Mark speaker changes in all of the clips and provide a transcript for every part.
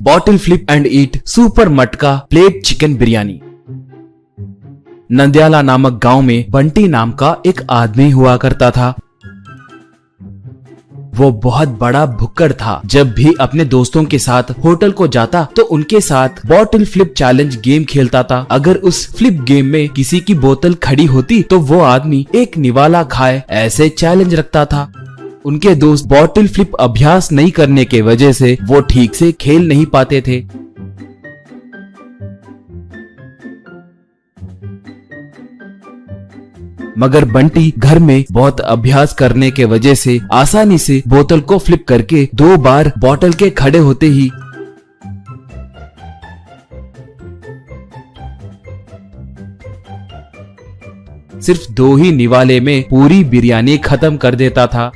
Speaker 1: Bottle flip and eat super मटका plate chicken biryani. Nandyala नामक गांव में बंटी नाम का एक आदमी हुआ करता था। वो बहुत बड़ा भुक्कड़ था। जब भी अपने दोस्तों के साथ होटल को जाता तो उनके साथ बॉटल फ्लिप चैलेंज गेम खेलता था। अगर उस फ्लिप गेम में किसी की बोतल खड़ी होती तो वो आदमी एक निवाला खाए, ऐसे चैलेंज रखता था। उनके दोस्त बॉटल फ्लिप अभ्यास नहीं करने के वजह से वो ठीक से खेल नहीं पाते थे। मगर बंटी घर में बहुत अभ्यास करने के वजह से आसानी से बोतल को फ्लिप करके 2 बार बोतल के खड़े होते ही सिर्फ 2 ही निवाले में पूरी बिरयानी खत्म कर देता था।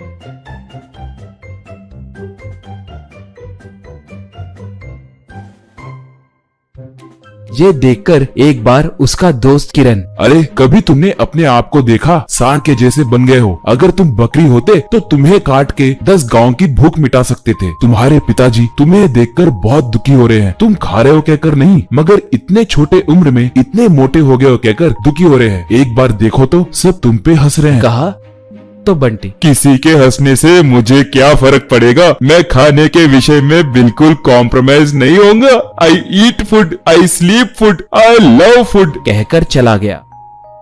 Speaker 1: ये देखकर एक बार उसका दोस्त किरण,
Speaker 2: अरे कभी तुमने अपने आप को देखा सांड के जैसे बन गए हो। अगर तुम बकरी होते तो तुम्हें काट के 10 गांव की भूख मिटा सकते थे। तुम्हारे पिताजी तुम्हें देखकर बहुत दुखी हो रहे हैं। तुम खा रहे हो कहकर नहीं, मगर इतने छोटे उम्र में इतने मोटे हो गए हो कहकर दुखी हो रहे हैं। एक बार देखो तो सब तुम पे हंस रहे हैं।
Speaker 1: कहा तो बंटी,
Speaker 2: किसी के हंसने से मुझे क्या फर्क पड़ेगा। मैं खाने के विषय में बिल्कुल कॉम्प्रोमाइज नहीं होऊंगा। I eat food, I sleep food, I love food
Speaker 1: कहकर चला गया।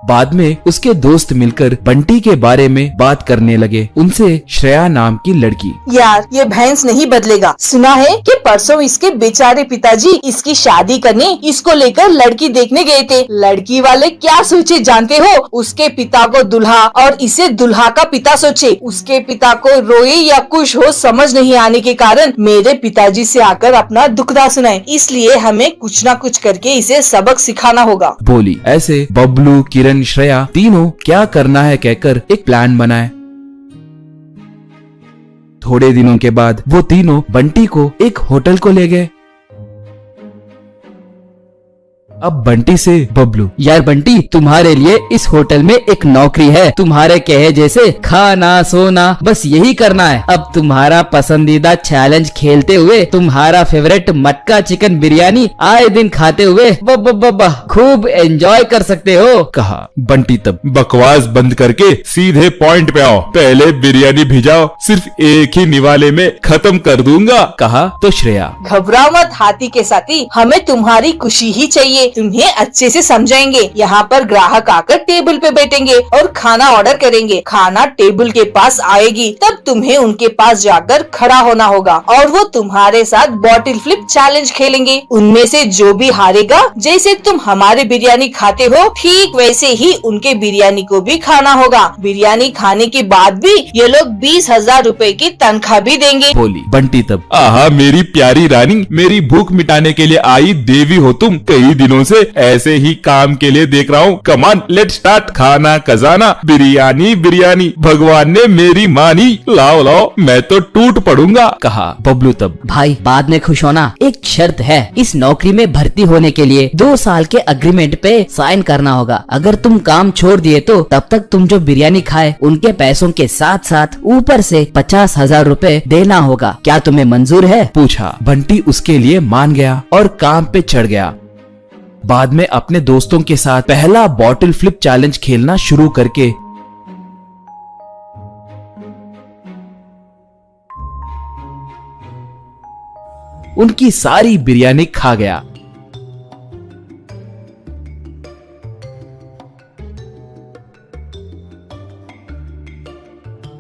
Speaker 1: बाद में उसके दोस्त मिलकर बंटी के बारे में बात करने लगे। उनसे श्रेया नाम की लड़की,
Speaker 3: यार ये भैंस नहीं बदलेगा। सुना है कि परसों इसके बेचारे पिताजी इसकी शादी करने इसको लेकर लड़की देखने गए थे। लड़की वाले क्या सोचे जानते हो? उसके पिता को दुल्हा और इसे दुल्हा का पिता सोचे। उसके पिता को रोए या खुश हो समझ नहीं आने के कारण मेरे पिताजी से आकर अपना दुखदा सुनाए। इसलिए हमें कुछ न कुछ करके इसे सबक सिखाना होगा,
Speaker 1: बोली। ऐसे बबलू, किरण, श्रेया तीनों क्या करना है कहकर एक प्लान बनाए। थोड़े दिनों के बाद वो तीनों बंटी को एक होटल को ले गए। अब बंटी से बबलू,
Speaker 4: यार बंटी, तुम्हारे लिए इस होटल में एक नौकरी है। तुम्हारे कहे जैसे खाना सोना बस यही करना है। अब तुम्हारा पसंदीदा चैलेंज खेलते हुए तुम्हारा फेवरेट मटका चिकन बिरयानी आए दिन खाते हुए खूब एंजॉय कर सकते हो।
Speaker 1: कहा बंटी। तब
Speaker 2: बकवास बंद करके सीधे पॉइंट पे आओ। पहले बिरयानी भिजाओ, सिर्फ एक ही निवाले में खत्म कर दूंगा।
Speaker 1: कहा तो श्रेया,
Speaker 3: घबराओ मत हाथी के साथी, हमें तुम्हारी खुशी ही चाहिए। तुम्हें अच्छे से समझाएंगे। यहाँ पर ग्राहक आकर टेबल पे बैठेंगे और खाना ऑर्डर करेंगे। खाना टेबल के पास आएगी, तब तुम्हें उनके पास जाकर खड़ा होना होगा और वो तुम्हारे साथ बॉटल फ्लिप चैलेंज खेलेंगे। उनमें से जो भी हारेगा, जैसे तुम हमारे बिरयानी खाते हो ठीक वैसे ही उनके बिरयानी को भी खाना होगा। बिरयानी खाने के बाद भी ये लोग 20,000 रुपए की तनख्वाह भी देंगे,
Speaker 1: बोली बंटी। तब
Speaker 2: आहा मेरी प्यारी रानी, मेरी भूख मिटाने के लिए आई देवी हो तुम। कई दिनों से ऐसे ही काम के लिए देख रहा हूँ। कमान लेट स्टार्ट। खाना खजाना, बिरयानी बिरयानी, भगवान ने मेरी मानी। लाओ लाओ, मैं तो टूट पड़ूंगा।
Speaker 1: कहा बबलू। तब
Speaker 4: भाई बाद में खुश होना, एक शर्त है। इस नौकरी में भर्ती होने के लिए 2 साल के अग्रीमेंट पे साइन करना होगा। अगर तुम काम छोड़ दिए तो तब तक तुम जो बिरयानी खाए उनके पैसों के साथ साथ ऊपर से 50,000 रुपए देना होगा। क्या तुम्हें मंजूर है?
Speaker 1: पूछा। बंटी उसके लिए मान गया और काम पे चढ़ गया। बाद में अपने दोस्तों के साथ पहला बॉटल फ्लिप चैलेंज खेलना शुरू करके उनकी सारी बिरयानी खा गया।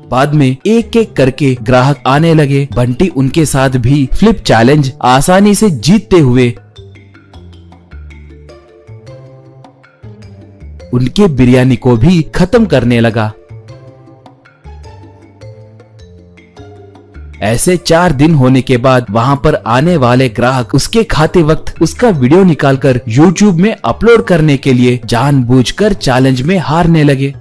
Speaker 1: बाद में एक एक करके ग्राहक आने लगे। बंटी उनके साथ भी फ्लिप चैलेंज आसानी से जीतते हुए उनके बिरयानी को भी खत्म करने लगा। ऐसे 4 दिन होने के बाद वहां पर आने वाले ग्राहक उसके खाते वक्त उसका वीडियो निकालकर YouTube में अपलोड करने के लिए जानबूझकर चैलेंज में हारने लगे।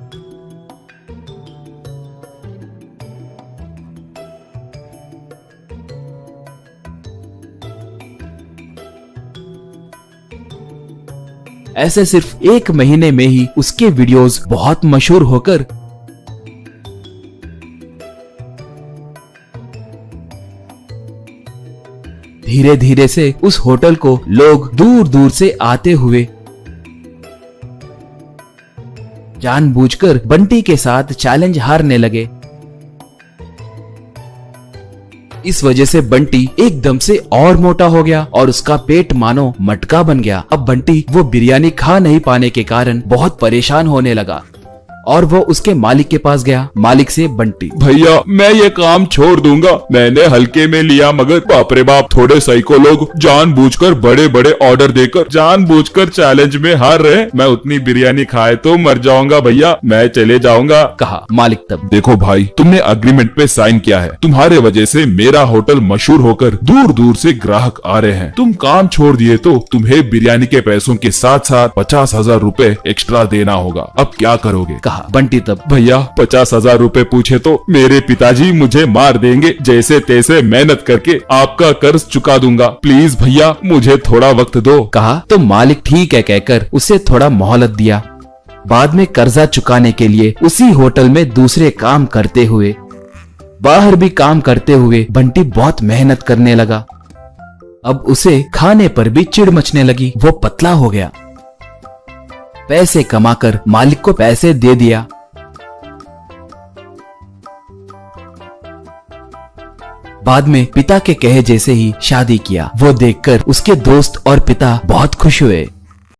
Speaker 1: ऐसे सिर्फ 1 महीने में ही उसके वीडियोस बहुत मशहूर होकर धीरे धीरे से उस होटल को लोग दूर दूर से आते हुए जानबूझकर बंटी के साथ चैलेंज हारने लगे। इस वजह से बंटी एकदम से और मोटा हो गया और उसका पेट मानो मटका बन गया। अब बंटी वो बिरयानी खा नहीं पाने के कारण बहुत परेशान होने लगा और वो उसके मालिक के पास गया। मालिक से बंटी,
Speaker 2: भैया मैं ये काम छोड़ दूंगा, मैंने हल्के में लिया मगर बाप रे बाप थोड़े साइको लोग जानबूझकर बड़े बड़े ऑर्डर देकर जानबूझकर चैलेंज में हार रहे हैं। मैं उतनी बिरयानी खाए तो मर जाऊंगा भैया, मैं चले जाऊंगा,
Speaker 1: कहा। मालिक तब,
Speaker 2: देखो भाई तुमने एग्रीमेंट पे साइन किया है, तुम्हारे वजह से मेरा होटल मशहूर होकर दूर दूर से ग्राहक आ रहे हैं, तुम काम छोड़ दिए तो तुम्हें बिरयानी के पैसों के साथ साथ 50,000 रूपए एक्स्ट्रा देना होगा, अब क्या करोगे?
Speaker 1: बंटी तब,
Speaker 2: भैया 50,000 रूपए पूछे तो मेरे पिताजी मुझे मार देंगे, जैसे तैसे मेहनत करके आपका कर्ज चुका दूंगा, प्लीज भैया मुझे थोड़ा वक्त दो,
Speaker 1: कहा। तो मालिक ठीक है कहकर उसे थोड़ा मोहलत दिया। बाद में कर्जा चुकाने के लिए उसी होटल में दूसरे काम करते हुए, बाहर भी काम करते हुए बंटी बहुत मेहनत करने लगा। अब उसे खाने पर भी चिढ़ मचने लगी, वो पतला हो गया। पैसे कमाकर मालिक को पैसे दे दिया। बाद में पिता के कहे जैसे ही शादी किया। वो देखकर उसके दोस्त और पिता बहुत खुश हुए।